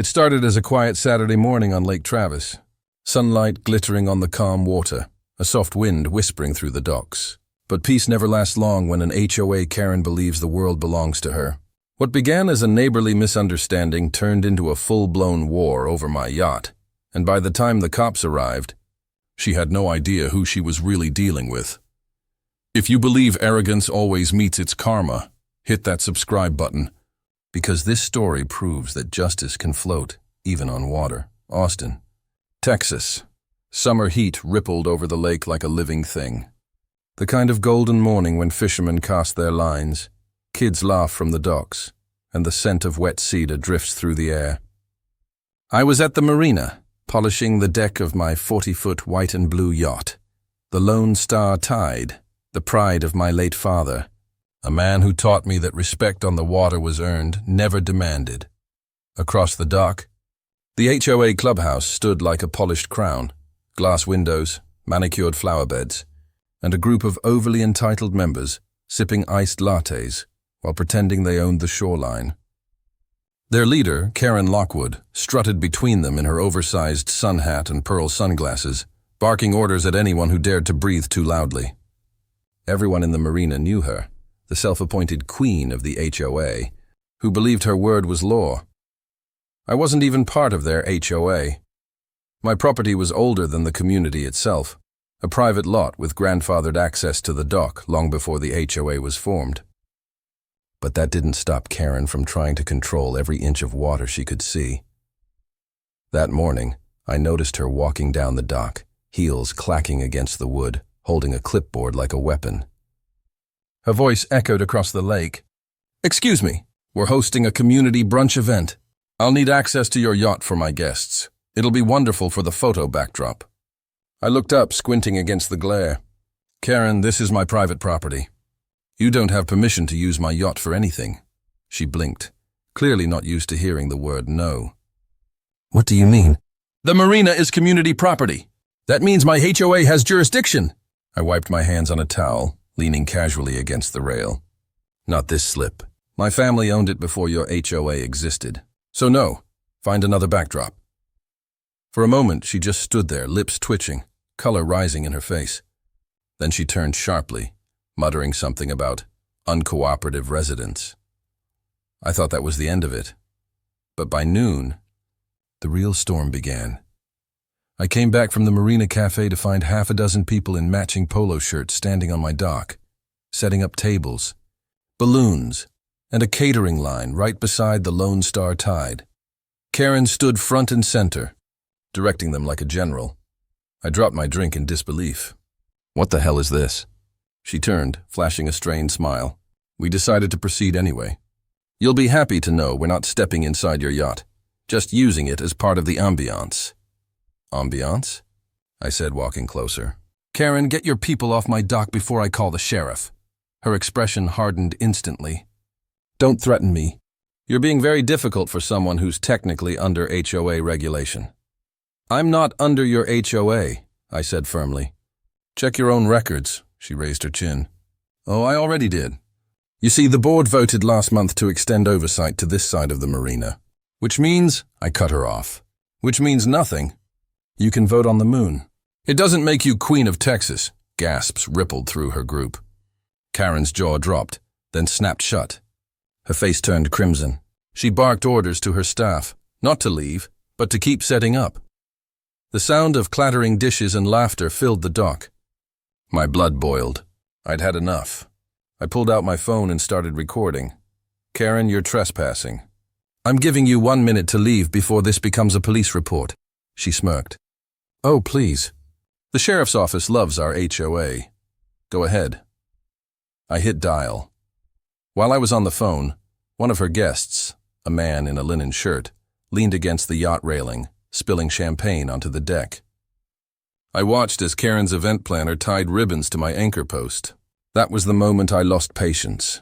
It started as a quiet Saturday morning on Lake Travis, sunlight glittering on the calm water, a soft wind whispering through the docks. But peace never lasts long when an HOA Karen believes the world belongs to her. What began as a neighborly misunderstanding turned into a full-blown war over my yacht, and by the time the cops arrived, she had no idea who she was really dealing with. If you believe arrogance always meets its karma, hit that subscribe button, because this story proves that justice can float, even on water. Austin, Texas. Summer heat rippled over the lake like a living thing. The kind of golden morning when fishermen cast their lines, kids laugh from the docks, and the scent of wet cedar drifts through the air. I was at the marina, polishing the deck of my 40-foot white and blue yacht, the Lone Star Tide, the pride of my late father, a man who taught me that respect on the water was earned, never demanded. Across the dock, the HOA clubhouse stood like a polished crown, glass windows, manicured flower beds, and a group of overly entitled members sipping iced lattes while pretending they owned the shoreline. Their leader, Karen Lockwood, strutted between them in her oversized sun hat and pearl sunglasses, barking orders at anyone who dared to breathe too loudly. Everyone in the marina knew her, the self-appointed queen of the HOA, who believed her word was law. I wasn't even part of their HOA. My property was older than the community itself, a private lot with grandfathered access to the dock long before the HOA was formed. But that didn't stop Karen from trying to control every inch of water she could see. That morning, I noticed her walking down the dock, heels clacking against the wood, holding a clipboard like a weapon. Her voice echoed across the lake. "Excuse me, we're hosting a community brunch event. I'll need access to your yacht for my guests. It'll be wonderful for the photo backdrop." I looked up, squinting against the glare. "Karen, this is my private property. You don't have permission to use my yacht for anything." She blinked, clearly not used to hearing the word no. "What do you mean?" "The marina is community property. That means my HOA has jurisdiction." I wiped my hands on a towel, leaning casually against the rail. "Not this slip. My family owned it before your HOA existed. So no, find another backdrop." For a moment, she just stood there, lips twitching, color rising in her face. Then she turned sharply, muttering something about uncooperative residents. I thought that was the end of it. But by noon, the real storm began. I came back from the Marina Cafe to find half a dozen people in matching polo shirts standing on my dock, setting up tables, balloons, and a catering line right beside the Lone Star Tide. Karen stood front and center, directing them like a general. I dropped my drink in disbelief. "What the hell is this?" She turned, flashing a strained smile. We decided to proceed anyway. "You'll be happy to know we're not stepping inside your yacht, just using it as part of the ambiance." "Ambiance?" I said, walking closer. "Karen, get your people off my dock before I call the sheriff." Her expression hardened instantly. "Don't threaten me. You're being very difficult for someone who's technically under HOA regulation." "I'm not under your HOA," I said firmly. "Check your own records." She raised her chin. "Oh, I already did. You see, the board voted last month to extend oversight to this side of the marina, which means—" I cut her off. "Which means nothing. You can vote on the moon. It doesn't make you Queen of Texas." Gasps rippled through her group. Karen's jaw dropped, then snapped shut. Her face turned crimson. She barked orders to her staff, not to leave, but to keep setting up. The sound of clattering dishes and laughter filled the dock. My blood boiled. I'd had enough. I pulled out my phone and started recording. "Karen, you're trespassing. I'm giving you 1 minute to leave before this becomes a police report." She smirked. "Oh, please. The sheriff's office loves our HOA. Go ahead." I hit dial. While I was on the phone, one of her guests, a man in a linen shirt, leaned against the yacht railing, spilling champagne onto the deck. I watched as Karen's event planner tied ribbons to my anchor post. That was the moment I lost patience.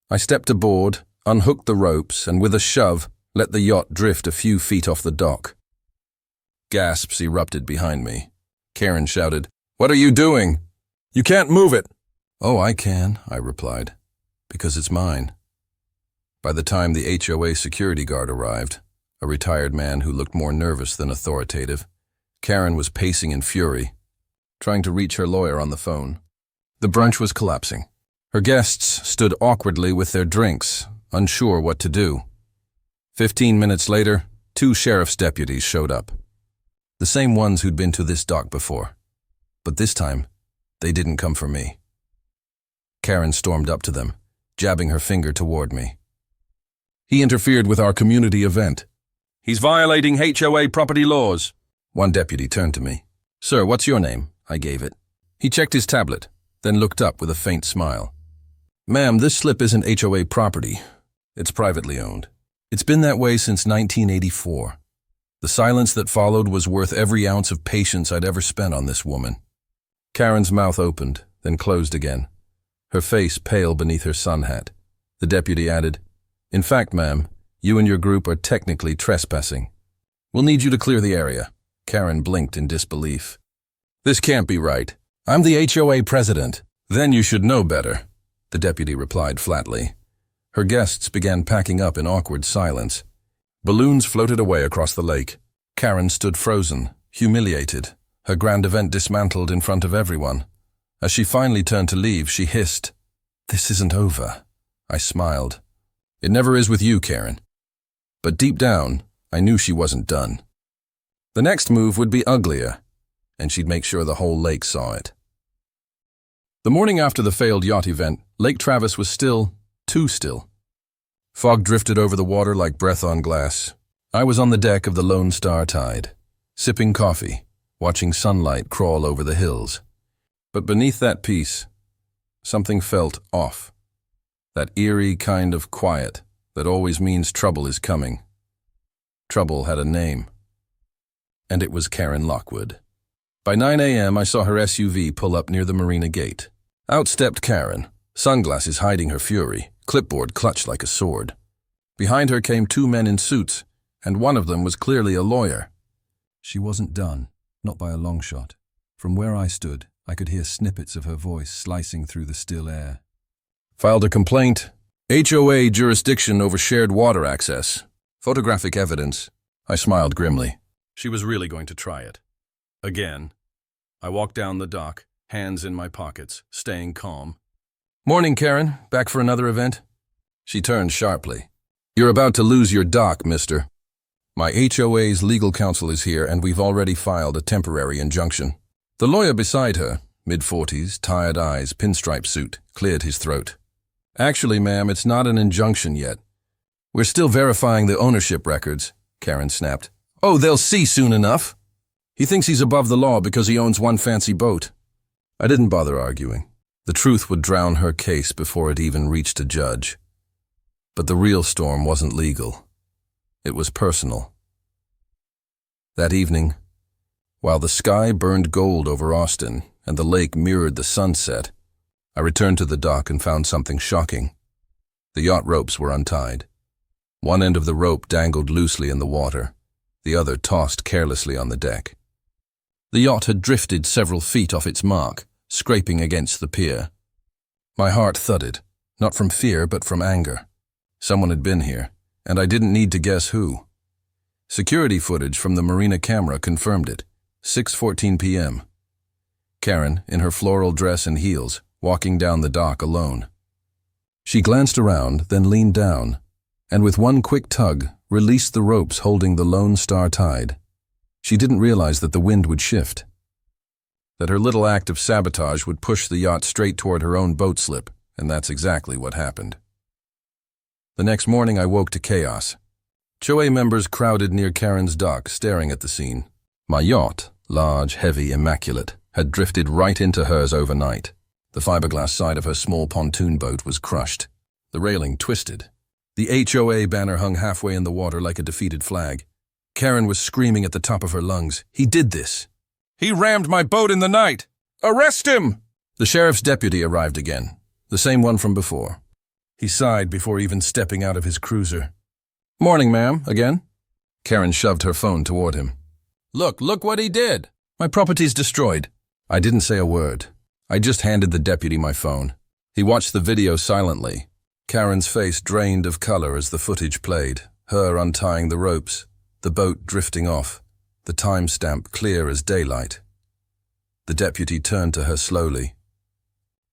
I stepped aboard, unhooked the ropes, and with a shove, let the yacht drift a few feet off the dock. Gasps erupted behind me. Karen shouted, "What are you doing? You can't move it!" "Oh, I can," I replied, "because it's mine." By the time the HOA security guard arrived, a retired man who looked more nervous than authoritative. Karen was pacing in fury, trying to reach her lawyer on the phone. The brunch was collapsing. Her guests stood awkwardly with their drinks, unsure what to do. 15 minutes later, 2 sheriff's deputies showed up. The same ones who'd been to this dock before. But this time, they didn't come for me. Karen stormed up to them, jabbing her finger toward me. "He interfered with our community event. He's violating HOA property laws." One deputy turned to me. "Sir, what's your name?" I gave it. He checked his tablet, then looked up with a faint smile. "Ma'am, this slip isn't HOA property. It's privately owned. It's been that way since 1984. The silence that followed was worth every ounce of patience I'd ever spent on this woman." Karen's mouth opened, then closed again, her face pale beneath her sun hat. The deputy added, "In fact, ma'am, you and your group are technically trespassing. We'll need you to clear the area." Karen blinked in disbelief. "This can't be right. I'm the HOA president." "Then you should know better," the deputy replied flatly. Her guests began packing up in awkward silence. Balloons floated away across the lake. Karen stood frozen, humiliated, her grand event dismantled in front of everyone. As she finally turned to leave, she hissed, "This isn't over." I smiled. "It never is with you, Karen." But deep down, I knew she wasn't done. The next move would be uglier, and she'd make sure the whole lake saw it. The morning after the failed yacht event, Lake Travis was still, too still. Fog drifted over the water like breath on glass. I was on the deck of the Lone Star Tide, sipping coffee, watching sunlight crawl over the hills. But beneath that peace, something felt off. That eerie kind of quiet that always means trouble is coming. Trouble had a name, and it was Karen Lockwood. By 9 a.m., I saw her SUV pull up near the marina gate. Out stepped Karen, sunglasses hiding her fury, clipboard clutched like a sword. Behind her came 2 men in suits, and one of them was clearly a lawyer. She wasn't done, not by a long shot. From where I stood, I could hear snippets of her voice slicing through the still air. "Filed a complaint. HOA jurisdiction over shared water access. Photographic evidence." I smiled grimly. She was really going to try it. Again. I walked down the dock, hands in my pockets, staying calm. "Morning, Karen. Back for another event?" She turned sharply. "You're about to lose your dock, mister. My HOA's legal counsel is here, and we've already filed a temporary injunction." The lawyer beside her, mid-40s, tired eyes, pinstripe suit, cleared his throat. "Actually, ma'am, it's not an injunction yet. We're still verifying the ownership records," Karen snapped. "Oh, they'll see soon enough. He thinks he's above the law because he owns one fancy boat." I didn't bother arguing. The truth would drown her case before it even reached a judge. But the real storm wasn't legal. It was personal. That evening, while the sky burned gold over Austin and the lake mirrored the sunset, I returned to the dock and found something shocking. The yacht ropes were untied. One end of the rope dangled loosely in the water, the other tossed carelessly on the deck. The yacht had drifted several feet off its mark, scraping against the pier. My heart thudded, not from fear but from anger. Someone had been here, and I didn't need to guess who. Security footage from the marina camera confirmed it. 6:14 p.m. Karen, in her floral dress and heels, walking down the dock alone. She glanced around, then leaned down, and with one quick tug, released the ropes holding the Lone Star Tide. She didn't realize that the wind would shift, that her little act of sabotage would push the yacht straight toward her own boat slip, and that's exactly what happened. The next morning I woke to chaos. HOA members crowded near Karen's dock, staring at the scene. My yacht, large, heavy, immaculate, had drifted right into hers overnight. The fiberglass side of her small pontoon boat was crushed. The railing twisted. The HOA banner hung halfway in the water like a defeated flag. Karen was screaming at the top of her lungs. "He did this! He rammed my boat in the night! Arrest him!" The sheriff's deputy arrived again, the same one from before. He sighed before even stepping out of his cruiser. "Morning, ma'am, again?" Karen shoved her phone toward him. Look what he did! My property's destroyed." I didn't say a word. I just handed the deputy my phone. He watched the video silently. Karen's face drained of color as the footage played, her untying the ropes, the boat drifting off, the timestamp clear as daylight. The deputy turned to her slowly.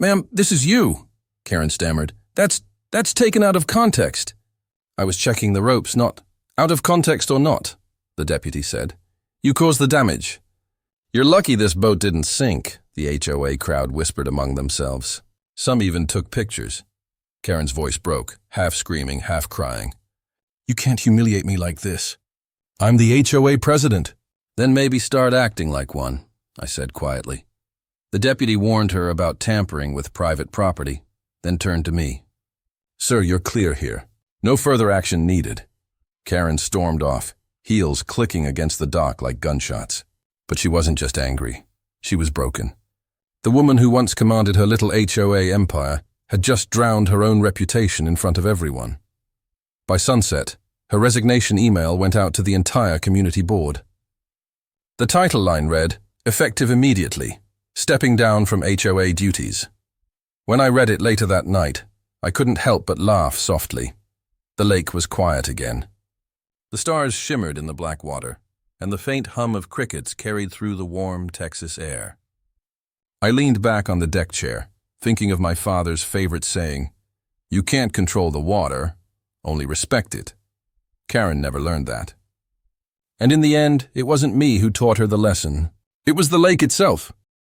"Ma'am, this is you," Karen stammered. That's taken out of context." "I was checking the ropes, not out of context or not," the deputy said. "You caused the damage." "You're lucky this boat didn't sink," the HOA crowd whispered among themselves. Some even took pictures. Karen's voice broke, half screaming, half crying. "You can't humiliate me like this. I'm the HOA president." "Then maybe start acting like one," I said quietly. The deputy warned her about tampering with private property, then turned to me. "Sir, you're clear here. No further action needed." Karen stormed off, heels clicking against the dock like gunshots. But she wasn't just angry. She was broken. The woman who once commanded her little HOA empire had just drowned her own reputation in front of everyone. By sunset, her resignation email went out to the entire community board. The title line read, "Effective immediately, stepping down from HOA duties." When I read it later that night, I couldn't help but laugh softly. The lake was quiet again. The stars shimmered in the black water, and the faint hum of crickets carried through the warm Texas air. I leaned back on the deck chair, thinking of my father's favorite saying, "You can't control the water, only respect it." Karen never learned that. And in the end, it wasn't me who taught her the lesson. It was the lake itself.